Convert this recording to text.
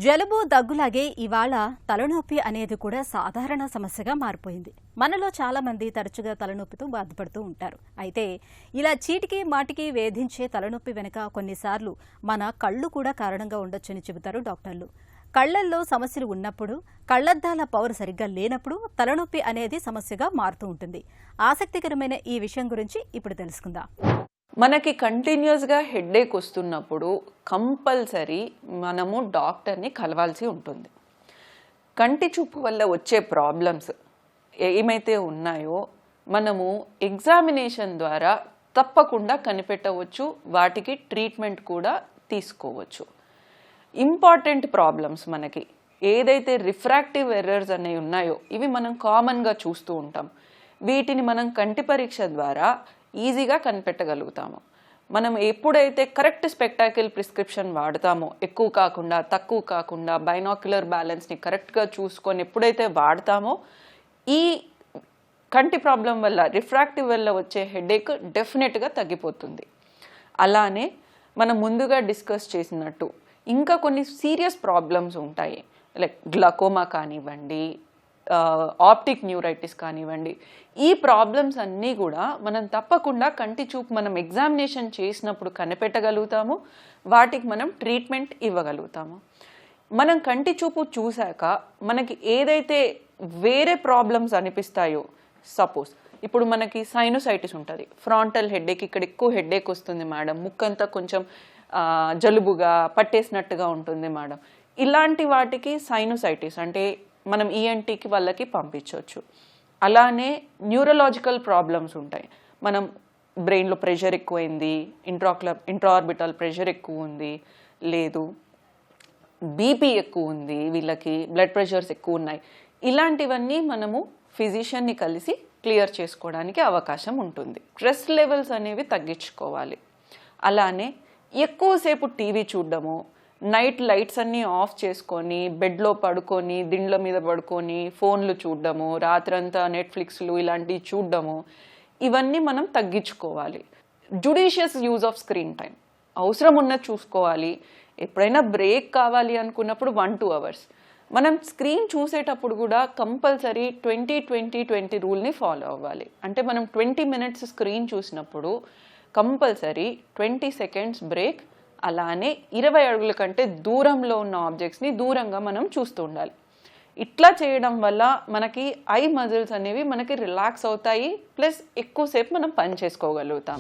జలుబు దగ్గులాగే ఇవాళ తలనొప్పి అనేది కూడా సాధారణ సమస్యగా మారిపోయింది. మనలో చాలా మంది తరచుగా తలనొప్పితో బాధపడుతూ ఉంటారు. అయితే ఇలా చీటికి మాటికి వేధించే తలనొప్పి వెనుక కొన్నిసార్లు మన కళ్ళు కూడా కారణంగా ఉండొచ్చని చెబుతారు డాక్టర్లు. కళ్లల్లో సమస్యలు ఉన్నప్పుడు, కళ్లద్దాల పవర్ సరిగ్గా లేనప్పుడు తలనొప్పి అనేది సమస్యగా మారుతూ ఉంటుంది. ఆసక్తికరమైన ఈ విషయం గురించి ఇప్పుడు తెలుసుకుందాం. మనకి కంటిన్యూస్గా హెడ్ఏక్ వస్తున్నప్పుడు కంపల్సరీ మనము డాక్టర్ని కలవాల్సి ఉంటుంది. కంటి చూపు వల్ల వచ్చే ప్రాబ్లమ్స్ ఏమైతే ఉన్నాయో మనము ఎగ్జామినేషన్ ద్వారా తప్పకుండా కనిపెట్టవచ్చు, వాటికి ట్రీట్మెంట్ కూడా తీసుకోవచ్చు. ఇంపార్టెంట్ ప్రాబ్లమ్స్ మనకి ఏదైతే రిఫ్రాక్టివ్ ఎర్రర్స్ అనేవి ఉన్నాయో ఇవి మనం కామన్గా చూస్తూ ఉంటాం. వీటిని మనం కంటి పరీక్ష ద్వారా ఈజీగా కనిపెట్టగలుగుతాము. మనం ఎప్పుడైతే కరెక్ట్ స్పెక్టాకిల్ ప్రిస్క్రిప్షన్ వాడతామో, ఎక్కువ కాకుండా తక్కువ కాకుండా బైనాక్యులర్ బ్యాలెన్స్ని కరెక్ట్గా చూసుకొని ఎప్పుడైతే వాడతామో ఈ కంటి ప్రాబ్లం వల్ల రిఫ్రాక్టివ్ వల్ల వచ్చే హెడేక్ డెఫినెట్గా తగ్గిపోతుంది. అలానే మనం ముందుగా డిస్కస్ చేసినట్టు ఇంకా కొన్ని సీరియస్ ప్రాబ్లమ్స్ ఉంటాయి, లైక్ గ్లకోమా కానివ్వండి, ఆప్టిక్ న్యూరైటిస్ కానివ్వండి. ఈ ప్రాబ్లమ్స్ అన్నీ కూడా మనం తప్పకుండా కంటి చూపు మనం ఎగ్జామినేషన్ చేసినప్పుడు కనిపెట్టగలుగుతాము, వాటికి మనం ట్రీట్మెంట్ ఇవ్వగలుగుతాము. మనం కంటి చూపు చూశాక మనకి ఏదైతే వేరే ప్రాబ్లమ్స్ అనిపిస్తాయో, సపోజ్ ఇప్పుడు మనకి సైనోసైటిస్ ఉంటుంది, ఫ్రాంటల్ హెడ్ఏక్, ఇక్కడ ఎక్కువ హెడ్ఏక్ వస్తుంది మేడం, ముక్కంతా కొంచెం జలుబుగా పట్టేసినట్టుగా ఉంటుంది మేడం, ఇలాంటి వాటికి సైనోసైటిస్ అంటే మనం ఈఎన్టీకి వాళ్ళకి పంపించవచ్చు. అలానే న్యూరలాజికల్ ప్రాబ్లమ్స్ ఉంటాయి, మనం బ్రెయిన్లో ప్రెషర్ ఎక్కువైంది, ఇంట్రాఆర్బిటల్ ప్రెషర్ ఎక్కువ ఉంది, లేదు బీపీ ఎక్కువ ఉంది, వీళ్ళకి బ్లడ్ ప్రెషర్స్ ఎక్కువ ఉన్నాయి, ఇలాంటివన్నీ మనము ఫిజిషియన్ని కలిసి క్లియర్ చేసుకోవడానికి అవకాశం ఉంటుంది. స్ట్రెస్ లెవెల్స్ అనేవి తగ్గించుకోవాలి. అలానే ఎక్కువసేపు టీవీ చూడడము, నైట్ లైట్స్ అన్నీ ఆఫ్ చేసుకొని బెడ్లో పడుకొని దిండ్ల మీద పడుకొని ఫోన్లు చూడడము, రాత్రంతా నెట్ఫ్లిక్స్లు ఇలాంటివి చూడడము, ఇవన్నీ మనం తగ్గించుకోవాలి. Judicious use off screen time అవసరం ఉన్నది చూసుకోవాలి. ఎప్పుడైనా బ్రేక్ కావాలి అనుకున్నప్పుడు 1-2 hours. మనం స్క్రీన్ చూసేటప్పుడు కూడా కంపల్సరీ 20-20-20 రూల్ని ఫాలో అవ్వాలి. అంటే మనం 20 minutes స్క్రీన్ చూసినప్పుడు కంపల్సరీ 20 seconds బ్రేక్, అలానే 20 అడుగుల కంటే దూరంలో ఉన్న ఆబ్జెక్ట్స్ని దూరంగా మనం చూస్తూ ఉండాలి. ఇట్లా చేయడం వల్ల మనకి ఐ మజిల్స్ అనేవి మనకి రిలాక్స్ అవుతాయి, ప్లస్ ఎక్కువసేపు మనం పని చేసుకోగలుగుతాం.